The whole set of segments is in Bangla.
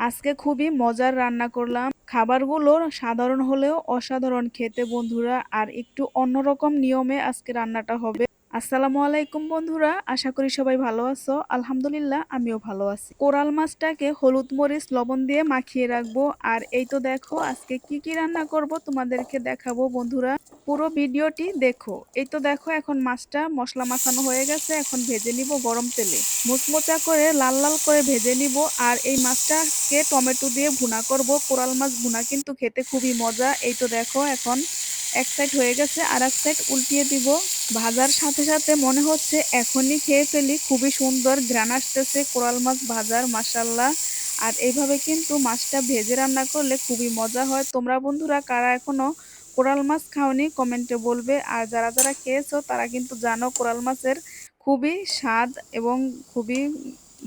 আজকে খুবই মজার রান্না করলাম। খাবারগুলো সাধারণ হলেও অসাধারণ খেতে বন্ধুরা, আর একটু অন্যরকম নিয়মে আজকে রান্নাটা হবে। আসসালামু আলাইকুম বন্ধুরা, আশা করি সবাই ভালো আছো। আলহামদুলিল্লাহ আমিও ভালো আছি। কোরাল মাছটাকে হলুদ মরিচ লবণ দিয়ে মাখিয়ে রাখবো। আর এই তো দেখো আজকে কি কি রান্না করব তোমাদেরকে দেখাবো বন্ধুরা, পুরো ভিডিওটি দেখো। এই তো দেখো এখন মাছটা মশলা মাখানো হয়ে গেছে, এখন ভেজে নিব গরম তেলে। মুচমোচা করে লাল লাল করে ভেজে নিব। আর এই মাছটাকে টমেটো দিয়ে ভুনা করব। কোরাল মাছ ভুনা কিন্তু খেতে খুবই মজা। এই তো দেখো এখন এক সাইড হয়ে গেছে, আর এক সাইড উল্টিয়ে দিব। ভাজার সাথে সাথে মনে হচ্ছে এখনই খেয়ে ফেলি, খুবই সুন্দর ঘ্রাণ আসতেছে কোরাল মাছ ভাজার, মাশাল্লাহ। আর এইভাবে কিন্তু মাছটা ভেজে রান্না করলে খুবই মজা হয়। তোমরা বন্ধুরা কারা এখনো কোরাল মাছ খাওনি কমেন্টে বলবে। আর যারা যারা খেয়েছো তারা কিন্তু জানো কোরাল মাছের খুবই স্বাদ এবং খুবই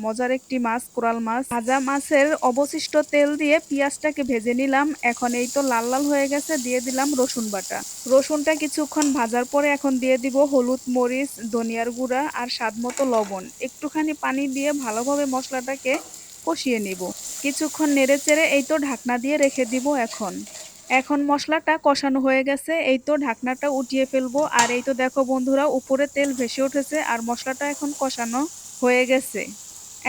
মজার একটি মাছ কোরাল মাছ। ভাজা মাছের অবশিষ্ট তেল দিয়ে পেঁয়াজটাকে ভেজে নিলাম। এখন এই তো লাল লাল হয়ে গেছে, দিয়ে দিলাম রসুন বাটা। রসুনটা কিছুক্ষণ ভাজার পরে এখন দিয়ে দিব হলুদ মরিচ ধনিয়ার গুঁড়া আর স্বাদ মতো লবণ। একটুখানি পানি দিয়ে ভালোভাবে মশলাটাকে কষিয়ে নিব। কিছুক্ষণ নেড়ে চেড়ে এই তো ঢাকনা দিয়ে রেখে দিব। এখন মশলাটা কষানো হয়ে গেছে, এই তো ঢাকনাটা উঠিয়ে ফেলবো। আর এই তো দেখো বন্ধুরা উপরে তেল ভেসে উঠেছে, আর মশলাটা এখন কষানো হয়ে গেছে।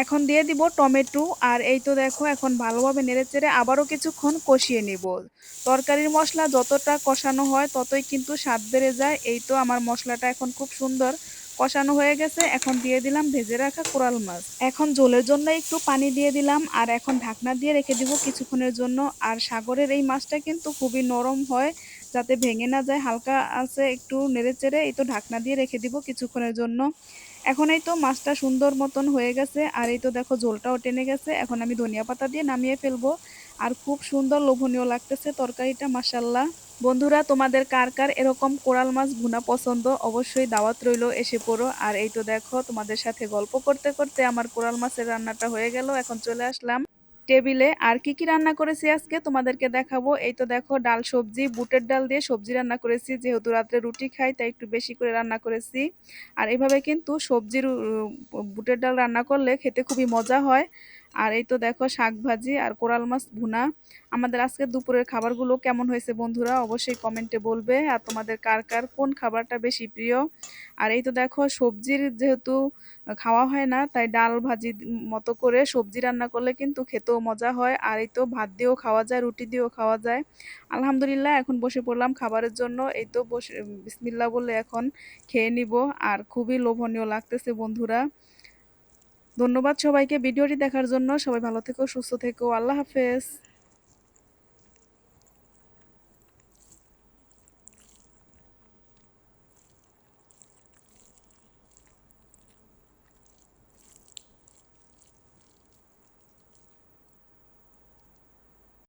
এখন দিয়ে দিব টমেটো। আর এই তো দেখো এখন ভালোভাবে নেড়েচেড়ে আবারও কিছুক্ষণ কষিয়ে নিব। তরকারির মশলা যতটা কষানো হয় ততই কিন্তু স্বাদ বেড়ে যায়। এই তো আমার মশলাটা এখন খুব সুন্দর কষানো হয়ে গেছে। এখন দিয়ে দিলাম ভেজে রাখা কোরাল মাছ। এখন ঝোলের জন্য একটু পানি দিয়ে দিলাম, আর এখন ঢাকনা দিয়ে রেখে দিব কিছুক্ষণের জন্য। আর সাগরের এই মাছটা কিন্তু খুবই নরম হয়, যাতে ভেঙে না যায় হালকা আছে একটু নেড়েচেড়ে এই তো ঢাকনা দিয়ে রেখে দিব কিছুক্ষণের জন্য। এখন এই তো মাছটা সুন্দর মতন হয়ে গেছে, আর এই তো দেখো ঝোলটাও টেনে গেছে। এখন আমি ধনিয়া পাতা দিয়ে নামিয়ে ফেলবো। আর খুব সুন্দর লোভনীয় লাগতেছে তরকারিটা, মাশাল্লাহ। বন্ধুরা তোমাদের কার কার এরকম কোরাল মাছ ভুনা পছন্দ, অবশ্যই দাওয়াত রইলো, এসে পড়ো। আর এই তো দেখো তোমাদের সাথে গল্প করতে করতে আমার কোরাল মাছের রান্নাটা হয়ে গেল। এখন চলে আসলাম টেবিলে। আর কি কি রান্না করেছি আজকে তোমাদেরকে দেখাবো। এই তো দেখো ডাল সবজি, বুটের ডাল দিয়ে সবজি রান্না করেছি, যেহেতু রাত্রে রুটি খাই তাই একটু বেশি করে রান্না করেছি। আর এইভাবে কিন্তু সবজির বুটের ডাল রান্না করলে খেতে খুবই মজা হয়। আর এই তো দেখো শাক ভাজি আর কোরাল মাছ ভুনা। আমাদের আজকে দুপুরের খাবারগুলো কেমন হয়েছে বন্ধুরা অবশ্যই কমেন্টে বলবে। আর তোমাদের কার কার কোন খাবারটা বেশি প্রিয়। আর এই তো দেখো সবজির যেহেতু খাওয়া হয় না, তাই ডাল ভাজি মতো করে সবজি রান্না করলে কিন্তু খেতেও মজা হয়। আর এই তো ভাত দিয়েও খাওয়া যায়, রুটি দিয়েও খাওয়া যায়। আলহামদুলিল্লাহ এখন বসে পড়লাম খাবারের জন্য। এই তো বসে বিসমিল্লাহ বলে এখন খেয়ে নিব। আর খুবই লোভনীয় লাগতেছে বন্ধুরা। ধন্যবাদ সবাইকে ভিডিওটি দেখার জন্য। সবাই ভালো থেকো, সুস্থ থেকো, আল্লাহ হাফেজ।